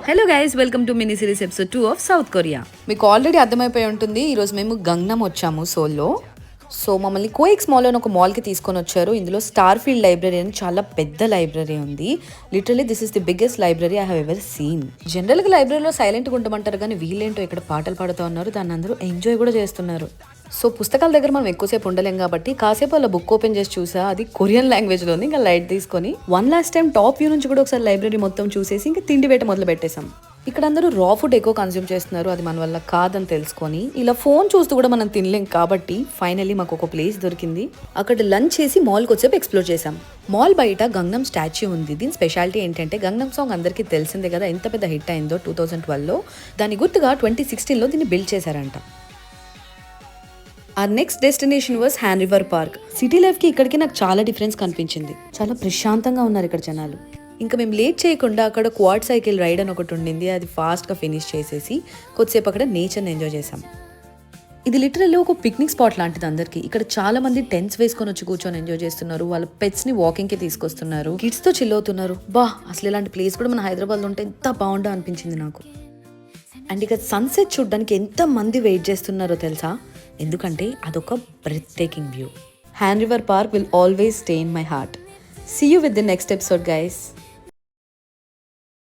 Hello guys, welcome to mini series episode 2 of south Korea. మీకు already అర్థమైపోయి ఉంటుంది, ఈరోజు మేము గంగనం వచ్చాము సోల్లో. సో మమ్మల్ని కోఎక్స్ మాల్ అని ఒక మాల్కి తీసుకొని వచ్చారు. ఇందులో స్టార్ ఫీల్డ్ లైబ్రరీ అని చాలా పెద్ద లైబ్రరీ ఉంది. Literally this is the biggest library I have ever seen. జనరల్గా లైబ్రరీలో సైలెంట్గా ఉండమంటారు, కానీ వీళ్ళేంటో ఇక్కడ పాటలు పాడుతూ ఉన్నారు, దాన్ని అందరూ ఎంజాయ్ కూడా చేస్తున్నారు. సో పుస్తకాల దగ్గర మనం ఎక్కువసేపు ఉండలేం కాబట్టి కాసేపు అలా బుక్ ఓపెన్ చేసి చూసా. అది కొరియన్ లాంగ్వేజ్లో ఉంది. ఇంకా లైట్ తీసుకొని one last time top view నుంచి కూడా ఒకసారి లైబ్రరీ మొత్తం చూసేసి ఇంకా తిండి వేట మొదలు పెట్టేశాం. ఇక్కడ అందరూ రా ఫుడ్ ఎక్కువ కన్స్యూమ్ చేస్తున్నారు, అది మన వల్ల కాదని తెలుసుకొని ఇలా ఫోన్ చూస్తూ కూడా మనం తినలేం కాబట్టి ఫైనల్లీ మాకు ఒక ప్లేస్ దొరికింది. అక్కడ లంచ్ చేసి మాల్కి వచ్చేపు ఎక్స్ప్లోర్ చేసాం. మాల్ బయట గంగనం స్టాచ్యూ ఉంది. దీని స్పెషాలిటీ ఏంటంటే గంగనం సాంగ్ అందరికీ తెలిసిందే కదా, ఎంత పెద్ద హిట్ అయిందో 2012లో. దాని గుర్తుగా 2016లో దీన్ని బిల్డ్ చేశారంట. ఆ next destination was Han River Park. City లైఫ్కి ఇక్కడికి నాకు చాలా డిఫరెన్స్ కనిపించింది. చాలా ప్రశాంతంగా ఉన్నారు ఇక్కడ జనాలు. ఇంకా మేము లేట్ చేయకుండా అక్కడ క్వాడ్ సైకిల్ రైడ్ అని ఒకటి ఉండింది, అది ఫాస్ట్గా ఫినిష్ చేసేసి కొద్దిసేపు అక్కడ నేచర్ని ఎంజాయ్ చేసాం. ఇది లిటరల్లీ ఒక పిక్నిక్ స్పాట్ లాంటిది అందరికి. ఇక్కడ చాలా మంది టెంట్స్ వేసుకొని వచ్చి కూర్చొని ఎంజాయ్ చేస్తున్నారు. వాళ్ళ పెట్స్ని వాకింగ్కి తీసుకొస్తున్నారు, కిడ్స్తో చిల్ అవుతున్నారు. అసలు ఇలాంటి ప్లేస్ కూడా మన హైదరాబాద్లో ఉంటే ఎంత బాగుండో అనిపించింది నాకు. అండ్ ఇక సన్సెట్ చూడడానికి ఎంత మంది వెయిట్ చేస్తున్నారో తెలుసా, ఎందుకంటే అదొక breath taking view. Han River Park will always stay in my heart. See you with the next episode, guys.